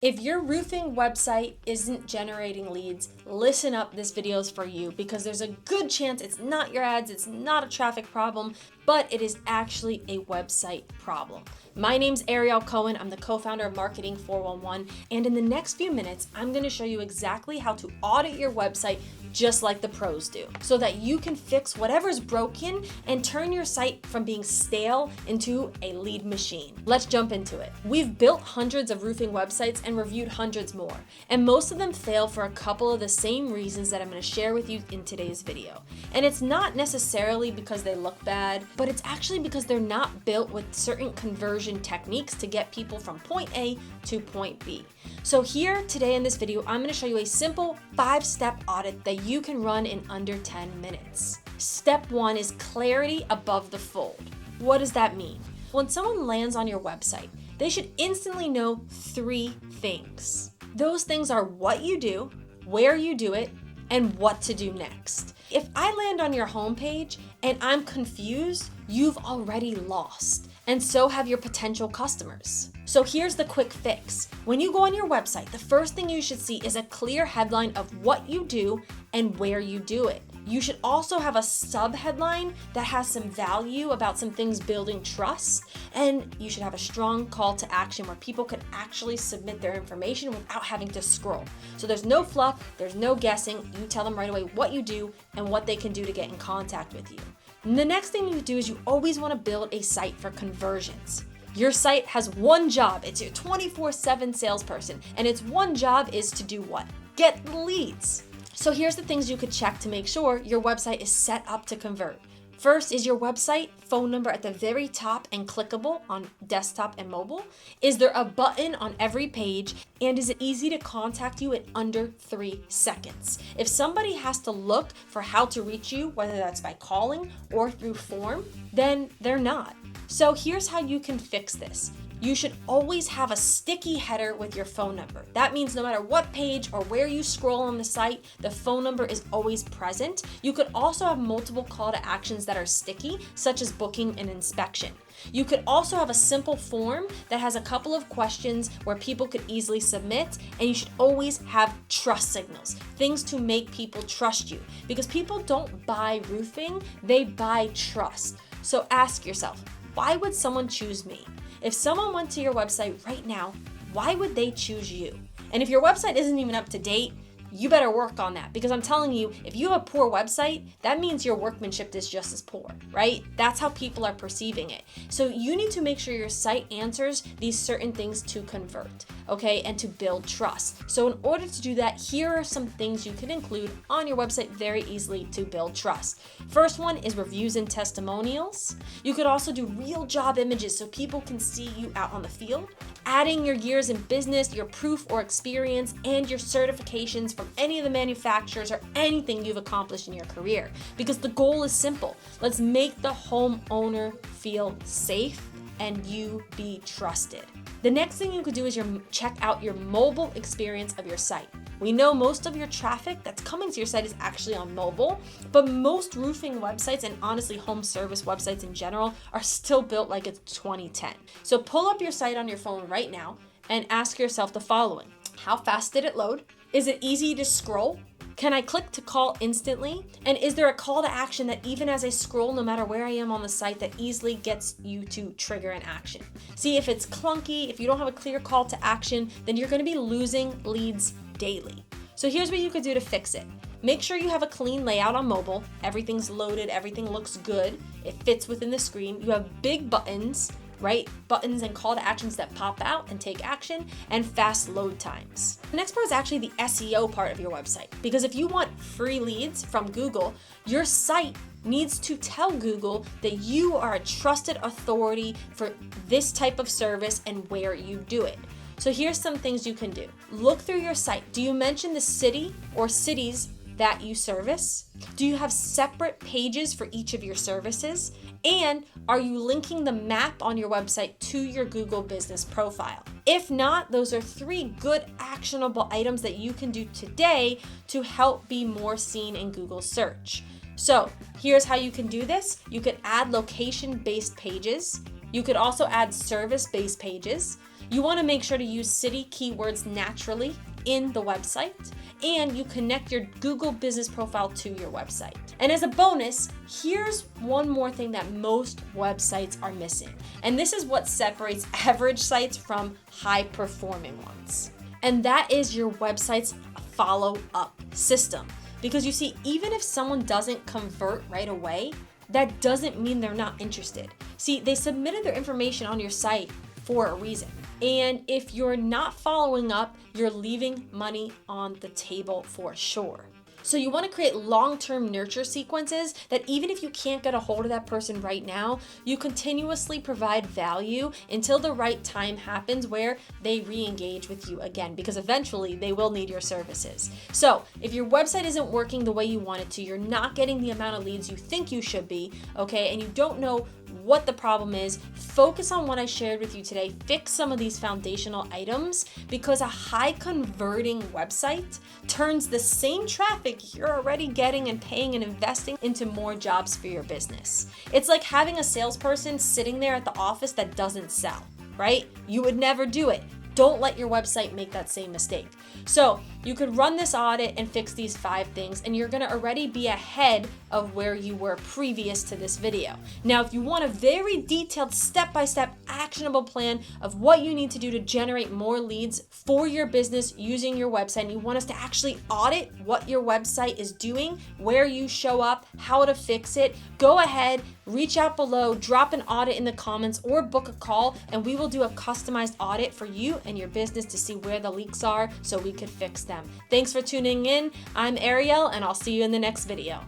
If your roofing website isn't generating leads, listen up, this video is for you because there's a good chance it's not your ads, it's not a traffic problem, but it is actually a website problem. My name's Ariel Cohen, I'm the co-founder of Marketing 411, and in the next few minutes, I'm gonna show you exactly how to audit your website just like the pros do, so that you can fix whatever's broken and turn your site from being stale into a lead machine. Let's jump into it. We've built hundreds of roofing websites and reviewed hundreds more, and most of them fail for a couple of the same reasons that I'm going to share with you in today's video. And it's not necessarily because they look bad, but it's actually because they're not built with certain conversion techniques to get people from point A to point B. So here today in this video, I'm going to show you a simple 5-step audit that you can run in under 10 minutes. Step 1 is clarity above the fold. What does that mean? When someone lands on your website, they should instantly know 3 things. Those things are what you do, where you do it, and what to do next. If I land on your homepage and I'm confused, you've already lost, and so have your potential customers. So here's the quick fix. When you go on your website, the first thing you should see is a clear headline of what you do and where you do it. You should also have a sub-headline that has some value about some things building trust, and you should have a strong call to action where people can actually submit their information without having to scroll. So there's no fluff, there's no guessing. You tell them right away what you do and what they can do to get in contact with you. And the next thing you do is you always want to build a site for conversions. Your site has one job. It's your 24/7 salesperson, and its one job is to do what? Get leads. So here's the things you could check to make sure your website is set up to convert. First, is your website phone number at the very top and clickable on desktop and mobile? Is there a button on every page? And is it easy to contact you in under 3 seconds? If somebody has to look for how to reach you, whether that's by calling or through form, then they're not. So here's how you can fix this. You should always have a sticky header with your phone number. That means no matter what page or where you scroll on the site, the phone number is always present. You could also have multiple call to actions that are sticky, such as booking and inspection. You could also have a simple form that has a couple of questions where people could easily submit, and you should always have trust signals, things to make people trust you, because people don't buy roofing, they buy trust. So ask yourself, why would someone choose me? If someone went to your website right now, why would they choose you? And if your website isn't even up to date, you better work on that, because I'm telling you, if you have a poor website, that means your workmanship is just as poor, right? That's how people are perceiving it. So you need to make sure your site answers these certain things to convert, okay, and to build trust. So in order to do that, here are some things you can include on your website very easily to build trust. First one is reviews and testimonials. You could also do real job images so people can see you out on the field. Adding your years in business, your proof or experience, and your certifications from any of the manufacturers or anything you've accomplished in your career. Because the goal is simple. Let's make the homeowner feel safe and you be trusted. The next thing you could do is check out your mobile experience of your site. We know most of your traffic that's coming to your site is actually on mobile, but most roofing websites, and honestly home service websites in general, are still built like it's 2010. So pull up your site on your phone right now and ask yourself the following. How fast did it load? Is it easy to scroll? Can I click to call instantly? And is there a call to action that even as I scroll, no matter where I am on the site, that easily gets you to trigger an action? See, if it's clunky, if you don't have a clear call to action, then you're going to be losing leads daily. So here's what you could do to fix it. Make sure you have a clean layout on mobile. Everything's loaded, everything looks good. It fits within the screen. You have big buttons, right? Buttons and call to actions that pop out and take action, and fast load times. The next part is actually the SEO part of your website, because if you want free leads from Google, your site needs to tell Google that you are a trusted authority for this type of service and where you do it. So here's some things you can do. Look through your site. Do you mention the city or cities that you service? Do you have separate pages for each of your services? And are you linking the map on your website to your Google business profile? If not, those are 3 good actionable items that you can do today to help be more seen in Google search. So here's how you can do this. You could add location-based pages. You could also add service-based pages. You want to make sure to use city keywords naturally in the website, and you connect your Google business profile to your website. And as a bonus, here's one more thing that most websites are missing. And this is what separates average sites from high-performing ones. And that is your website's follow-up system. Because you see, even if someone doesn't convert right away, that doesn't mean they're not interested. See, they submitted their information on your site for a reason. And if you're not following up, you're leaving money on the table for sure. So you want to create long-term nurture sequences that even if you can't get a hold of that person right now, you continuously provide value until the right time happens where they re-engage with you again, because eventually they will need your services. So if your website isn't working the way you want it to, you're not getting the amount of leads you think you should be, okay, and you don't know what the problem is, focus on what I shared with you today. Fix some of these foundational items, because a high converting website turns the same traffic you're already getting and paying and investing into more jobs for your business. It's like having a salesperson sitting there at the office that doesn't sell, right? You would never do it. Don't let your website make that same mistake. So you could run this audit and fix these 5 things, and you're gonna already be ahead of where you were previous to this video. Now, if you want a very detailed step-by-step actionable plan of what you need to do to generate more leads for your business using your website, and you want us to actually audit what your website is doing, where you show up, how to fix it, go ahead, reach out below, drop an audit in the comments, or book a call, and we will do a customized audit for you and your business to see where the leaks are so we could fix them. Thanks for tuning in. I'm Ariel, and I'll see you in the next video.